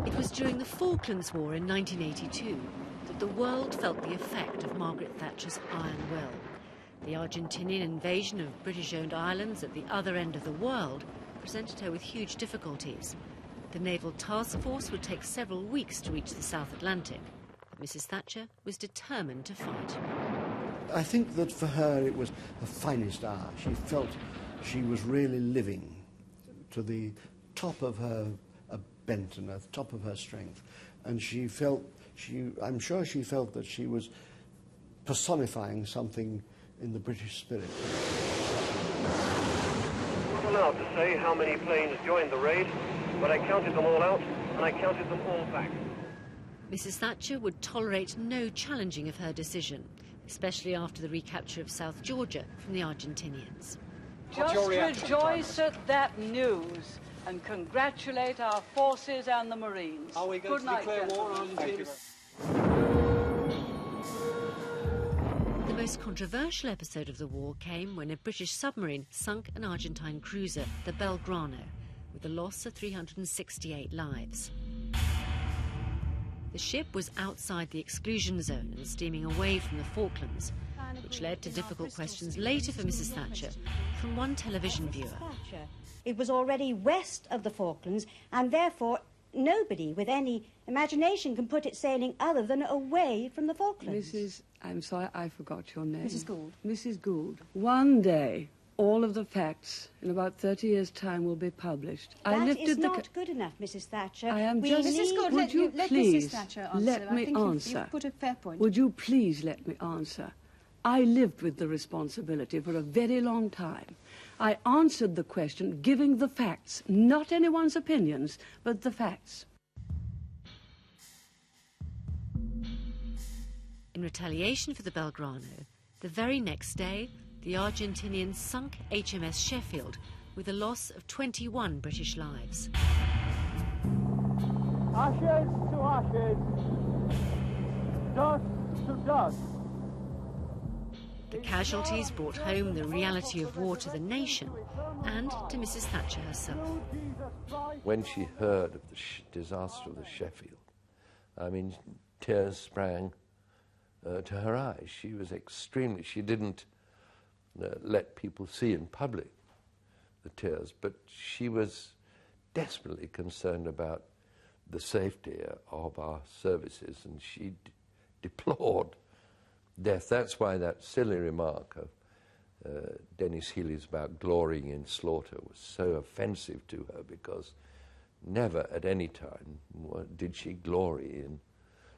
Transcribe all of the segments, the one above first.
It was during the Falklands War in 1982 that the world felt the effect of Margaret Thatcher's iron will. The Argentinian invasion of British-owned islands at the other end of the world presented her with huge difficulties. The naval task force would take several weeks to reach the South Atlantic. But Mrs. Thatcher was determined to fight. I think that for her it was the finest hour. She felt she was really living to the top of her bent and the top of her strength. And she felt, I'm sure she felt that she was personifying something in the British spirit. I'm not allowed to say how many planes joined the raid, but I counted them all out, and I counted them all back. Mrs. Thatcher would tolerate no challenging of her decision, especially after the recapture of South Georgia from the Argentinians. Just rejoice at that news and congratulate our forces and the Marines. Are we going to declare war on Argentina? The most controversial episode of the war came when a British submarine sunk an Argentine cruiser, the Belgrano, with the loss of 368 lives. The ship was outside the exclusion zone and steaming away from the Falklands, which led to difficult questions later for Mrs. Thatcher from one television viewer. It was already west of the Falklands, and therefore nobody with any imagination can put it sailing other than away from the Falklands. I'm sorry, I forgot your name. Mrs. Gould. Mrs. Gould. One day, all of the facts in about 30 years' time will be published. That is not good enough, Mrs. Thatcher. I am just... Mrs. Gould, would you please Mrs. Thatcher answer? let me answer? You've put a fair point. Would you please let me answer? I lived with the responsibility for a very long time. I answered the question giving the facts, not anyone's opinions, but the facts. In retaliation for the Belgrano, the very next day, the Argentinians sunk HMS Sheffield with a loss of 21 British lives. Ashes to ashes, dust to dust. The casualties brought home the reality of war to the nation and to Mrs. Thatcher herself. When she heard of the disaster of the Sheffield, I mean, tears sprang to her eyes. She was extremely, she didn't let people see in public the tears, but she was desperately concerned about the safety of our services, and she deplored death. That's why that silly remark of Dennis Healy's about glorying in slaughter was so offensive to her, because never at any time did she glory in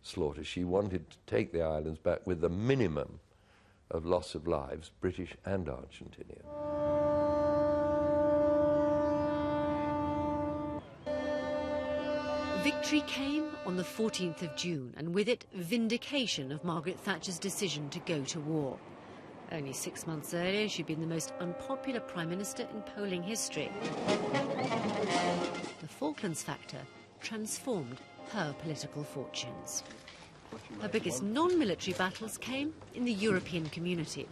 slaughter. She wanted to take the islands back with the minimum of loss of lives, British and Argentinian. Victory came on the 14th of June, and with it, vindication of Margaret Thatcher's decision to go to war. Only 6 months earlier, she'd been the most unpopular Prime Minister in polling history. The Falklands factor transformed her political fortunes. Her biggest non-military battles came in the European community.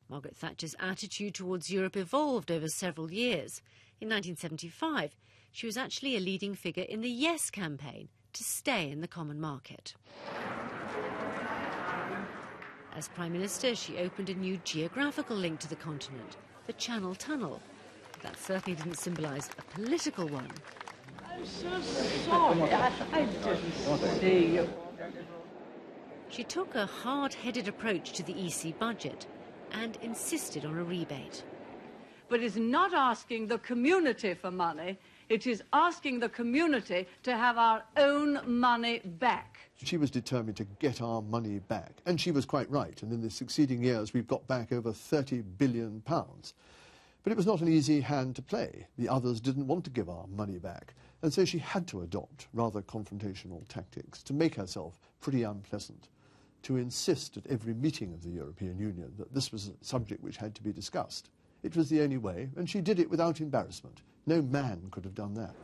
Margaret Thatcher's attitude towards Europe evolved over several years. In 1975, she was actually a leading figure in the Yes campaign to stay in the common market. As Prime Minister, she opened a new geographical link to the continent, the Channel Tunnel. That certainly didn't symbolise a political one. I'm so sorry. I didn't see you. She took a hard-headed approach to the EC budget and insisted on a rebate. But it's not asking the community for money. It is asking the community to have our own money back. She was determined to get our money back, and she was quite right. And in the succeeding years, we've got back over £30 billion. But it was not an easy hand to play. The others didn't want to give our money back, and so she had to adopt rather confrontational tactics to make herself pretty unpleasant, to insist at every meeting of the European Union that this was a subject which had to be discussed. It was the only way, and she did it without embarrassment. No man could have done that.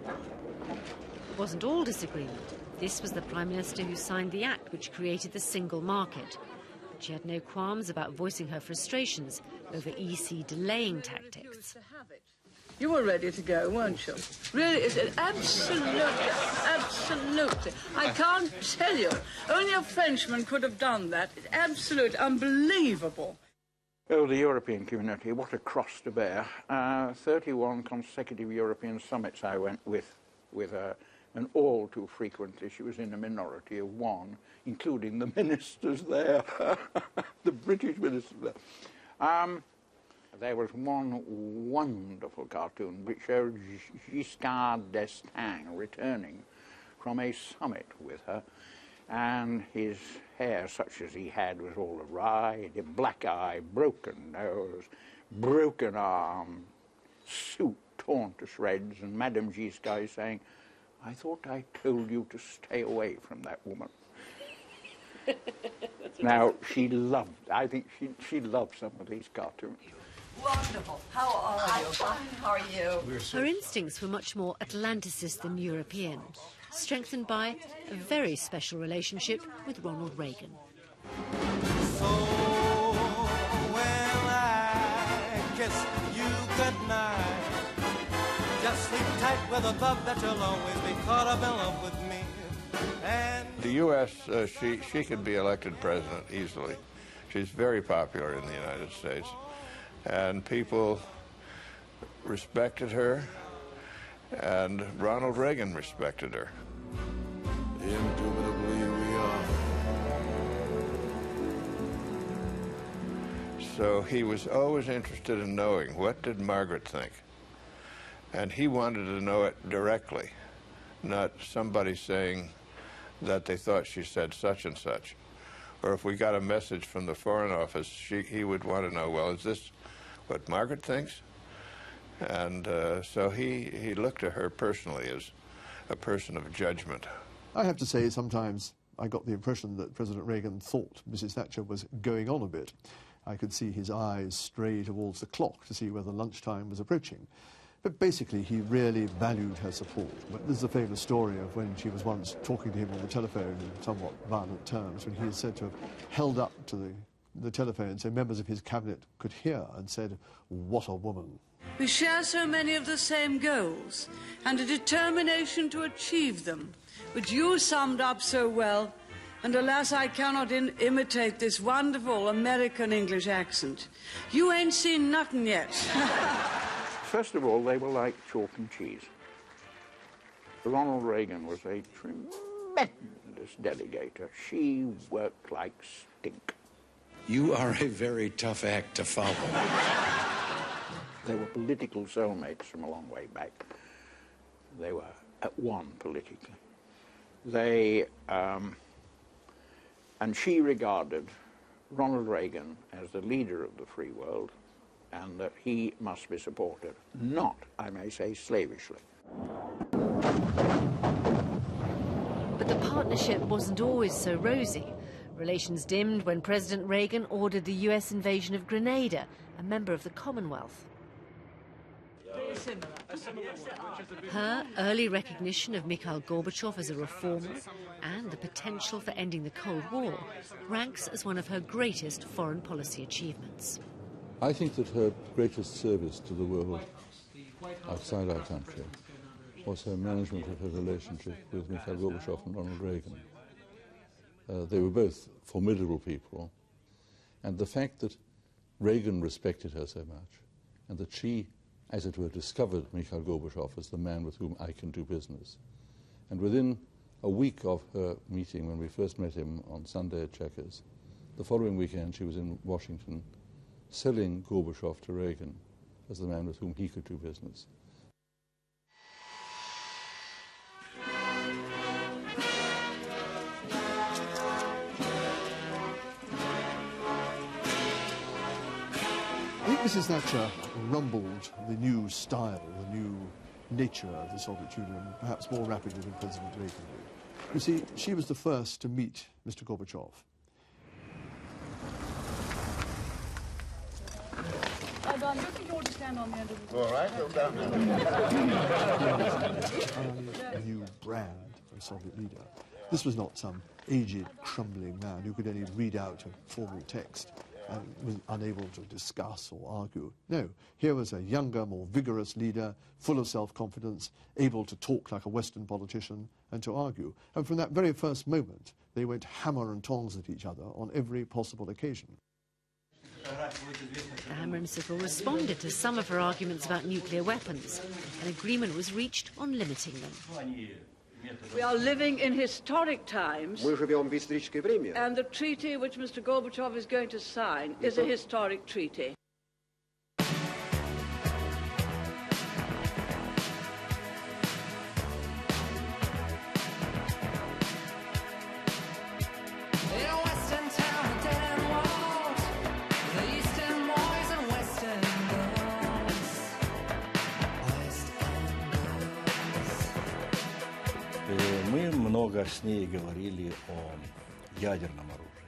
It wasn't all disagreement. This was the Prime Minister who signed the act which created the single market. But she had no qualms about voicing her frustrations over EC delaying tactics. You were ready to go, weren't you? Really, absolutely, absolutely. I can't tell you. Only a Frenchman could have done that. It's absolutely unbelievable. Oh, the European community, what a cross to bear. 31 consecutive European summits I went with her, and all too frequently she was in a minority of one, including the ministers there, the British ministers there. There was one wonderful cartoon which showed Giscard d'Estaing returning from a summit with her, and his hair, such as he had, was all awry, a black eye, broken nose, broken arm, suit torn to shreds, and Madame Giscard is saying, "I thought I told you to stay away from that woman." Now, she loved, I think she loved some of these cartoons. Wonderful. How are you? Fine. How are you? Her instincts were much more Atlanticist than European, strengthened by a very special relationship with Ronald Reagan. So, well, I kiss you goodnight. Just sleep tight with a thought that you'll always be caught up in love with me. And The U.S., she could be elected president easily. She's very popular in the United States. And people respected her, and Ronald Reagan respected her. indubitably we are. So he was always interested in knowing, what did Margaret think? And he wanted to know it directly, not somebody saying that they thought she said such and such. Or if we got a message from the Foreign Office, he would want to know, well, is this what Margaret thinks? And so he looked at her personally as a person of judgment. I have to say, sometimes I got the impression that President Reagan thought Mrs. Thatcher was going on a bit. I could see his eyes stray towards the clock to see whether lunchtime was approaching. But basically, he really valued her support. But this is a famous story of when she was once talking to him on the telephone in somewhat violent terms, when he is said to have held up to the telephone so members of his cabinet could hear and said, "What a woman." We share so many of the same goals and a determination to achieve them, which you summed up so well, and alas, I cannot imitate this wonderful American English accent. You ain't seen nothing yet. First of all, they were like chalk and cheese. Ronald Reagan was a tremendous delegator. She worked like stink. You are a very tough act to follow. They were political soulmates from a long way back. They were at one politically. They, and she regarded Ronald Reagan as the leader of the free world, and that he must be supported, not, I may say, slavishly. But the partnership wasn't always so rosy. Relations dimmed when President Reagan ordered the US invasion of Grenada, a member of the Commonwealth. Her early recognition of Mikhail Gorbachev as a reformer and the potential for ending the Cold War ranks as one of her greatest foreign policy achievements. I think that her greatest service to the world outside our country was her management of her relationship with Mikhail Gorbachev and Ronald Reagan. They were both formidable people, and the fact that Reagan respected her so much, and that she, as it were, discovered Mikhail Gorbachev as the man with whom I can do business. And within a week of her meeting, when we first met him on Sunday at Chequers, the following weekend she was in Washington selling Gorbachev to Reagan as the man with whom he could do business. I think Mrs. Thatcher rumbled the new style, the new nature of the Soviet Union, perhaps more rapidly than President Reagan did. You see, she was the first to meet Mr. Gorbachev. I'm looking forward to stand on the end of the... All right, hold down. A new brand for a Soviet leader. This was not some aged, crumbling man who could only read out a formal text. and was unable to discuss or argue. No, here was a younger, more vigorous leader, full of self-confidence, able to talk like a Western politician and to argue. And from that very first moment, they went hammer and tongs at each other on every possible occasion. The Hammer and Sickle responded to some of her arguments about nuclear weapons. An agreement was reached on limiting them. We are living in historic times, Мы живем в историческое время. and the treaty which Mr. Gorbachev is going to sign is a historic treaty. Мы много с ней говорили о ядерном оружии.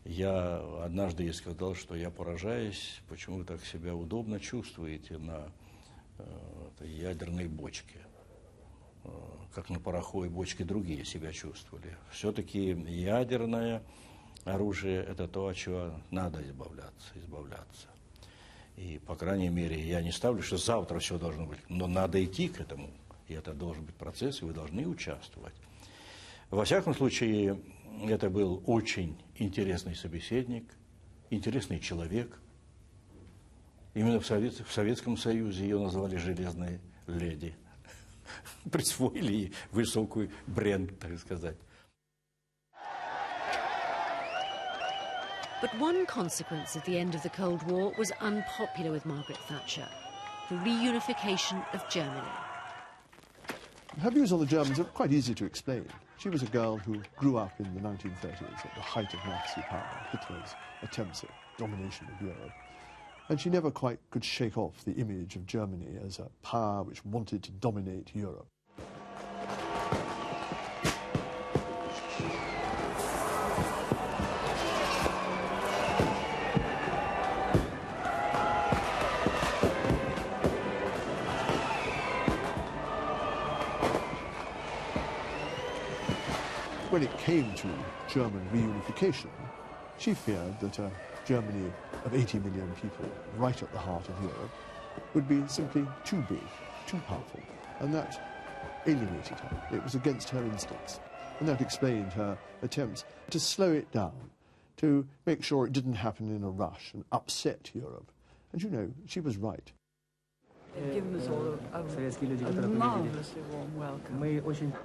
Я однажды ей сказал, что я поражаюсь, почему вы так себя удобно чувствуете на этой ядерной бочке, как на пороховой бочке другие себя чувствовали. Все-таки ядерное оружие – это то, от чего надо избавляться. И, по крайней мере, я не ставлю, что завтра все должно быть, но надо идти к этому. И это должен быть процесс, и вы должны участвовать. Во всяком случае, это был очень интересный собеседник, интересный человек. Именно в Советском Союзе ее назвали «железной леди». Присвоили ей высокий бренд, так сказать. But one consequence of the end of the Cold War was unpopular with Margaret Thatcher: the reunification of Germany. Her views on the Germans are quite easy to explain. She was a girl who grew up in the 1930s at the height of Nazi power, Hitler's attempts at domination of Europe. And she never quite could shake off the image of Germany as a power which wanted to dominate Europe. When it came to German reunification, she feared that a Germany of 80 million people, right at the heart of Europe, would be simply too big, too powerful, and that alienated her. It was against her instincts, and that explained her attempts to slow it down, to make sure it didn't happen in a rush and upset Europe. And you know, she was right. They've given us all a marvellously warm welcome.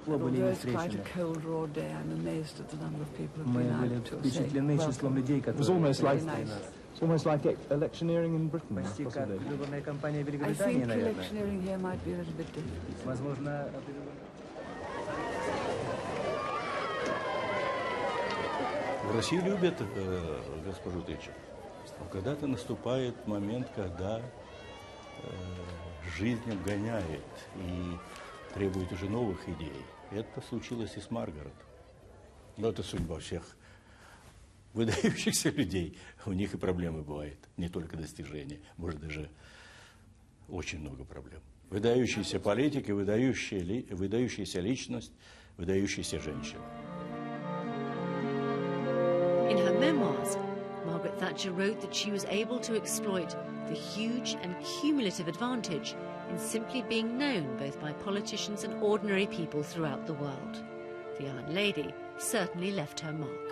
Although it's quite a cold, raw day, I'm amazed at the number of people who've been out to say welcome. It was almost like electioneering in Britain, possibly. I think electioneering here might be a little bit different. В России любят госпожу Thatcher. Когда-то наступает момент, когда жизнь обгоняет и требует уже новых идей. Это случилось и с Маргарет. Но это судьба всех выдающихся людей. У них и проблемы бывают, не только достижения, может даже очень много проблем. Выдающийся политик и выдающаяся личность, выдающаяся женщина. In her memoirs, Margaret Thatcher wrote that she was able to exploit the huge and cumulative advantage in simply being known both by politicians and ordinary people throughout the world. The Iron Lady certainly left her mark.